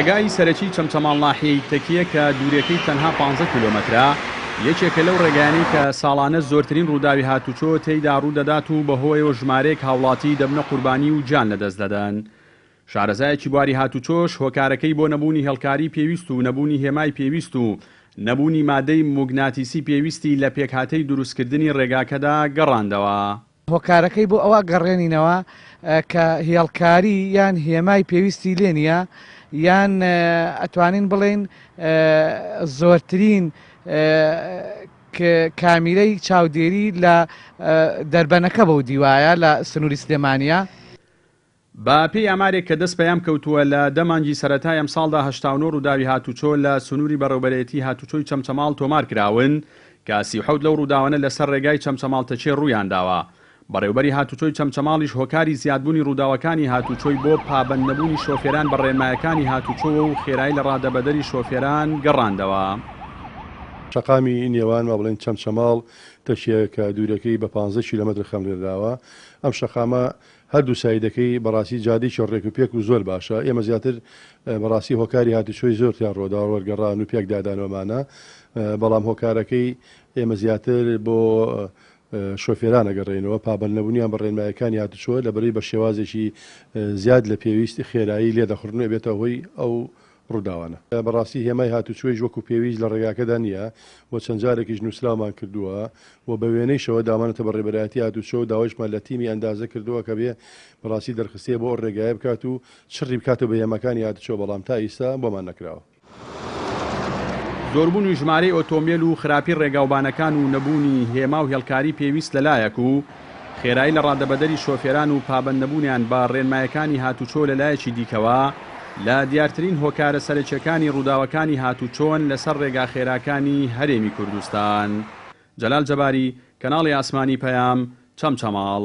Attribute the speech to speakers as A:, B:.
A: ڕێگای سەرەکی چەمچەماڵ ناحیەی تەکیە کە دوورەکەی تەنها 15 کیلۆمەترە یەکێکە لەو ڕێگانەی کە ساڵانە زۆرترین ڕووداوی هاتوچۆ تێیدا ڕوودەدات و بەهۆیەوە ژمارەیەک هاوڵاتی دەبنە قوربانی و گیان لەدەست دەدەن. شارەزایەکی بواری هاتوچۆش هۆکارەکەی بۆ نەبوونی هێڵکاری پێویست و نەبوونی هێمای پێویست و نەبوونی مادەی موگناتیسی پێویستی لە پێکهاتەی دروستکردنی ڕێگاکەدا گەڕاندەوە.
B: هۆکارەکەی بۆ ئەوە گەڕێنینەوە کە هێڵکاری یان هێمای پێویستی لێ نییە یان ئەتوانین بڵێن زۆرترین کامیرەی چاودێری لە دەربەنەکە بەو دیوایە لە سنووری سلێمانیە.
A: با پێی ئامارێک کە دەست پەیام کەوتووە لە دەمانجی سەرەتای ئەم ساڵدا 89 ڕووداوی هاتوچۆ لە سنووری بەڕێوەبەرێتی هاتوچۆی چەمچەماڵ تۆمار کراون کە 37 لەو ڕووداوانە لەسەر ڕێگای چەمچەماڵ تەچێ ڕوویان داوە. بەڕێوەبەری هاتوچۆی چەمچەماڵیش هۆکاری زیادبوونی ڕووداوەکانی هاتوچۆی بۆ پابەند نەبوونی شۆفێران بە ڕێنمایەکانی هاتوچۆوە و خێرایی لە ڕادەبەدەری شۆفێران گەڕاندەوە.
C: شەقامی نێوان ما بڵێن چەمچەماڵ تەشیە کە دوورەکەی بە 15 کیلۆمەتر خەمرێداوە. ئەم شەقامە هەردوو سایدەکەی بەڕاستی جادەی ڕێک و پێک و زۆر باشە. ئێمە زیاتر بەڕاستی هۆکاری هاتوچۆی زۆرتیان ڕۆدا وەرگەڕان و پێک دادانەوەمانە، بەڵام هۆکارەکەی ئێمە زیاتر بۆ شۆفێران ئەگەڕێنەوە پابەند نەبوونیان بە ڕێنمایەکانی هاتوچۆ لەبەرەی بە شێوازێکی زیاد لە پێویستی خێرایی لێدەخڕنەوە بێتە هۆی ئەو ڕووداوانە. بەڕاستی هێمای هاتوچۆی وەکو پێویست لە ڕێگاکەدا نییە و چەند جارێکیش نووسراومان کردووە و بە وێنەیشەوە دامانێتە بە ڕێبەرایەتی هاتوچۆ و داوایشمان لە تیمی ئەندازە کردووە کە بێ بەڕاستی دەرخستێ بۆ ڕێگایە بکات و چڕی بکاتەوە بە هێمەکانی هاتوچۆ، بەڵام تا ئێستا بۆمان نەکراوە.
A: زۆربوون و ژمارەی ئۆتۆمبیل و خراپی ڕێگاوبانەکان و نەبوونی هێما و هێڵکاری پێویست لەلایەک و خێرایی لە ڕادەبەدەری شۆفێران و پابەند نەبوونیان بە ڕێنمایەکانی هاتوچۆ لەلایەکی دیکەوە لە دیارترین هۆکارە سەرچەکانی ڕووداوەکانی هاتوچۆن لەسەر ڕێگا خێراکانی هەرێمی کوردستان. جەلال جەباری، کەناڵی ئاسمانی پەیام، چەمچەماڵ.